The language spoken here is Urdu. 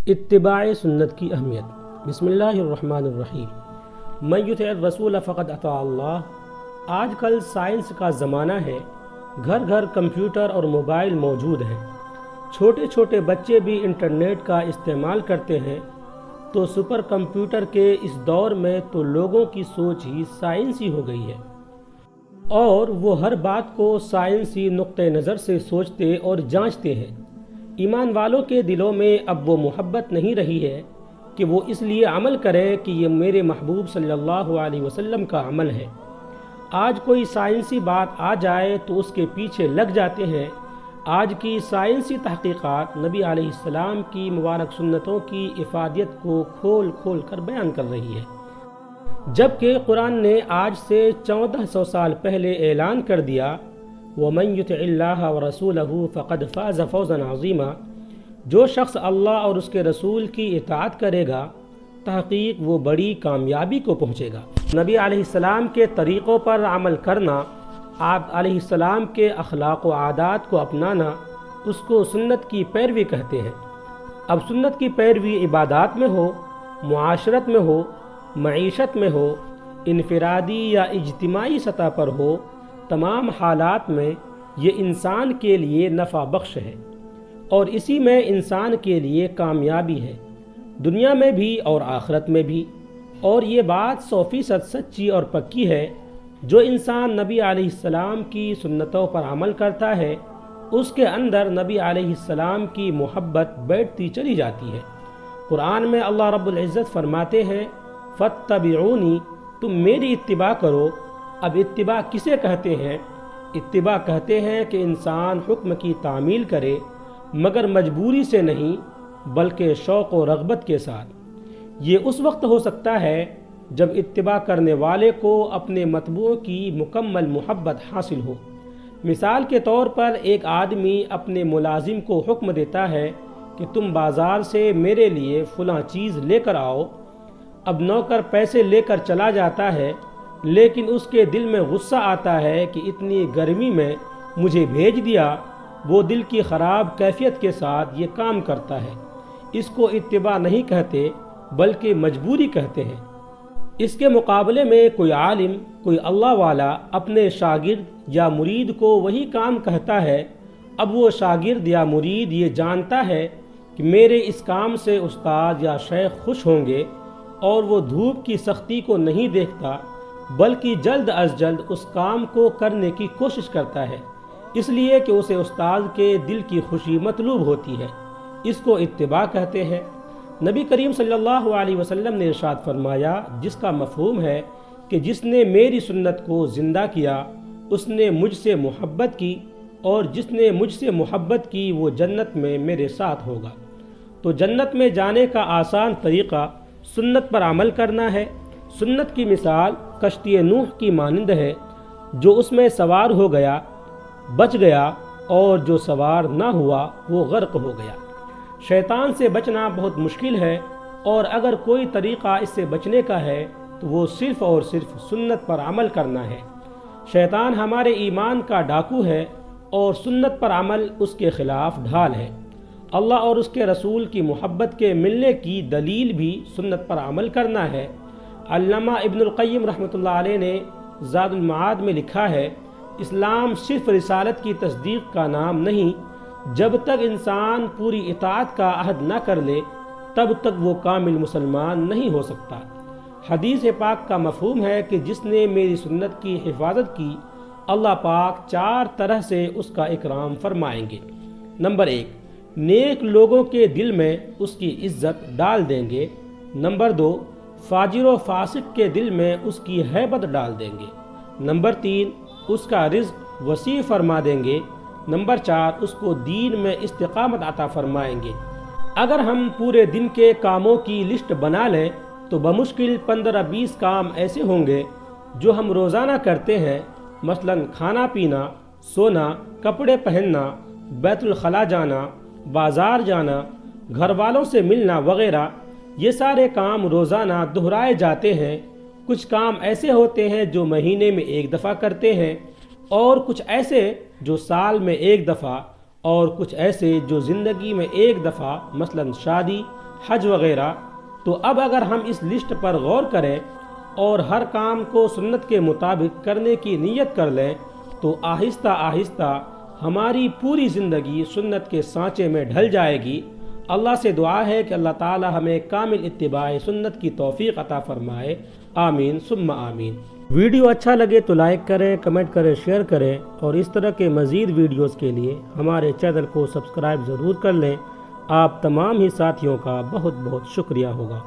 اتباع سنت کی اہمیت۔ بسم اللہ الرحمن الرحیم۔ من یطع الرسول فقد اطاع اللہ۔ آج کل سائنس کا زمانہ ہے، گھر گھر کمپیوٹر اور موبائل موجود ہیں، چھوٹے چھوٹے بچے بھی انٹرنیٹ کا استعمال کرتے ہیں، تو سپر کمپیوٹر کے اس دور میں تو لوگوں کی سوچ ہی سائنسی ہو گئی ہے، اور وہ ہر بات کو سائنسی نقطہ نظر سے سوچتے اور جانچتے ہیں۔ ایمان والوں کے دلوں میں اب وہ محبت نہیں رہی ہے کہ وہ اس لیے عمل کریں کہ یہ میرے محبوب صلی اللہ علیہ وسلم کا عمل ہے۔ آج کوئی سائنسی بات آ جائے تو اس کے پیچھے لگ جاتے ہیں۔ آج کی سائنسی تحقیقات نبی علیہ السلام کی مبارک سنتوں کی افادیت کو کھول کھول کر بیان کر رہی ہے، جبکہ قرآن نے آج سے 1400 سال پہلے اعلان کر دیا، وَمَن يُطِعِ اللَّهَ وَرَسُولَهُ فَقَدْ فَازَ فَوْزًا عَظِيمًا۔ جو شخص اللہ اور اس کے رسول کی اطاعت کرے گا، تحقیق وہ بڑی کامیابی کو پہنچے گا۔ نبی علیہ السلام کے طریقوں پر عمل کرنا، آپ علیہ السلام کے اخلاق و عادات کو اپنانا، اس کو سنت کی پیروی کہتے ہیں۔ اب سنت کی پیروی عبادات میں ہو، معاشرت میں ہو، معیشت میں ہو، انفرادی یا اجتماعی سطح پر ہو، تمام حالات میں یہ انسان کے لیے نفع بخش ہے، اور اسی میں انسان کے لیے کامیابی ہے، دنیا میں بھی اور آخرت میں بھی۔ اور یہ بات 100% سچی اور پکی ہے، جو انسان نبی علیہ السلام کی سنتوں پر عمل کرتا ہے، اس کے اندر نبی علیہ السلام کی محبت بیٹھتی چلی جاتی ہے۔ قرآن میں اللہ رب العزت فرماتے ہیں، فَاتَّبِعُونِی، تم میری اتباع کرو۔ اب اتباع کسے کہتے ہیں؟ اتباع کہتے ہیں کہ انسان حکم کی تعمیل کرے، مگر مجبوری سے نہیں بلکہ شوق و رغبت کے ساتھ۔ یہ اس وقت ہو سکتا ہے جب اتباع کرنے والے کو اپنے متبوع کی مکمل محبت حاصل ہو۔ مثال کے طور پر ایک آدمی اپنے ملازم کو حکم دیتا ہے کہ تم بازار سے میرے لیے فلاں چیز لے کر آؤ۔ اب نوکر پیسے لے کر چلا جاتا ہے، لیکن اس کے دل میں غصہ آتا ہے کہ اتنی گرمی میں مجھے بھیج دیا۔ وہ دل کی خراب کیفیت کے ساتھ یہ کام کرتا ہے۔ اس کو اتباع نہیں کہتے بلکہ مجبوری کہتے ہیں۔ اس کے مقابلے میں کوئی عالم، کوئی اللہ والا اپنے شاگرد یا مرید کو وہی کام کہتا ہے۔ اب وہ شاگرد یا مرید یہ جانتا ہے کہ میرے اس کام سے استاد یا شیخ خوش ہوں گے، اور وہ دھوپ کی سختی کو نہیں دیکھتا بلکہ جلد از جلد اس کام کو کرنے کی کوشش کرتا ہے، اس لیے کہ اسے استاد کے دل کی خوشی مطلوب ہوتی ہے۔ اس کو اتباع کہتے ہیں۔ نبی کریم صلی اللہ علیہ وسلم نے ارشاد فرمایا، جس کا مفہوم ہے کہ جس نے میری سنت کو زندہ کیا اس نے مجھ سے محبت کی، اور جس نے مجھ سے محبت کی وہ جنت میں میرے ساتھ ہوگا۔ تو جنت میں جانے کا آسان طریقہ سنت پر عمل کرنا ہے۔ سنت کی مثال کشتی نوح کی مانند ہے، جو اس میں سوار ہو گیا بچ گیا، اور جو سوار نہ ہوا وہ غرق ہو گیا۔ شیطان سے بچنا بہت مشکل ہے، اور اگر کوئی طریقہ اس سے بچنے کا ہے تو وہ صرف اور صرف سنت پر عمل کرنا ہے۔ شیطان ہمارے ایمان کا ڈاکو ہے، اور سنت پر عمل اس کے خلاف ڈھال ہے۔ اللہ اور اس کے رسول کی محبت کے ملنے کی دلیل بھی سنت پر عمل کرنا ہے۔ علامہ ابن القیم رحمۃ اللہ علیہ نے زاد المعاد میں لکھا ہے، اسلام صرف رسالت کی تصدیق کا نام نہیں، جب تک انسان پوری اطاعت کا عہد نہ کر لے تب تک وہ کامل مسلمان نہیں ہو سکتا۔ حدیث پاک کا مفہوم ہے کہ جس نے میری سنت کی حفاظت کی، اللہ پاک 4 طرح سے اس کا اکرام فرمائیں گے۔ نمبر 1، نیک لوگوں کے دل میں اس کی عزت ڈال دیں گے۔ نمبر 2، فاجر و فاسق کے دل میں اس کی ہیبت ڈال دیں گے۔ نمبر 3، اس کا رزق وسیع فرما دیں گے۔ نمبر 4، اس کو دین میں استقامت عطا فرمائیں گے۔ اگر ہم پورے دن کے کاموں کی لسٹ بنا لیں تو بمشکل 15-20 کام ایسے ہوں گے جو ہم روزانہ کرتے ہیں، مثلا کھانا پینا، سونا، کپڑے پہننا، بیت الخلاء جانا، بازار جانا، گھر والوں سے ملنا وغیرہ۔ یہ سارے کام روزانہ دہرائے جاتے ہیں۔ کچھ کام ایسے ہوتے ہیں جو مہینے میں 1 دفعہ کرتے ہیں، اور کچھ ایسے جو سال میں 1 دفعہ اور کچھ ایسے جو زندگی میں ایک دفعہ مثلا شادی، حج وغیرہ۔ تو اب اگر ہم اس لسٹ پر غور کریں اور ہر کام کو سنت کے مطابق کرنے کی نیت کر لیں تو آہستہ آہستہ ہماری پوری زندگی سنت کے سانچے میں ڈھل جائے گی۔ اللہ سے دعا ہے کہ اللہ تعالی ہمیں کامل اتباع سنت کی توفیق عطا فرمائے، آمین ثم آمین۔ ویڈیو اچھا لگے تو لائک کریں، کمنٹ کریں، شیئر کریں، اور اس طرح کے مزید ویڈیوز کے لیے ہمارے چینل کو سبسکرائب ضرور کر لیں۔ آپ تمام ہی ساتھیوں کا بہت بہت شکریہ ہوگا۔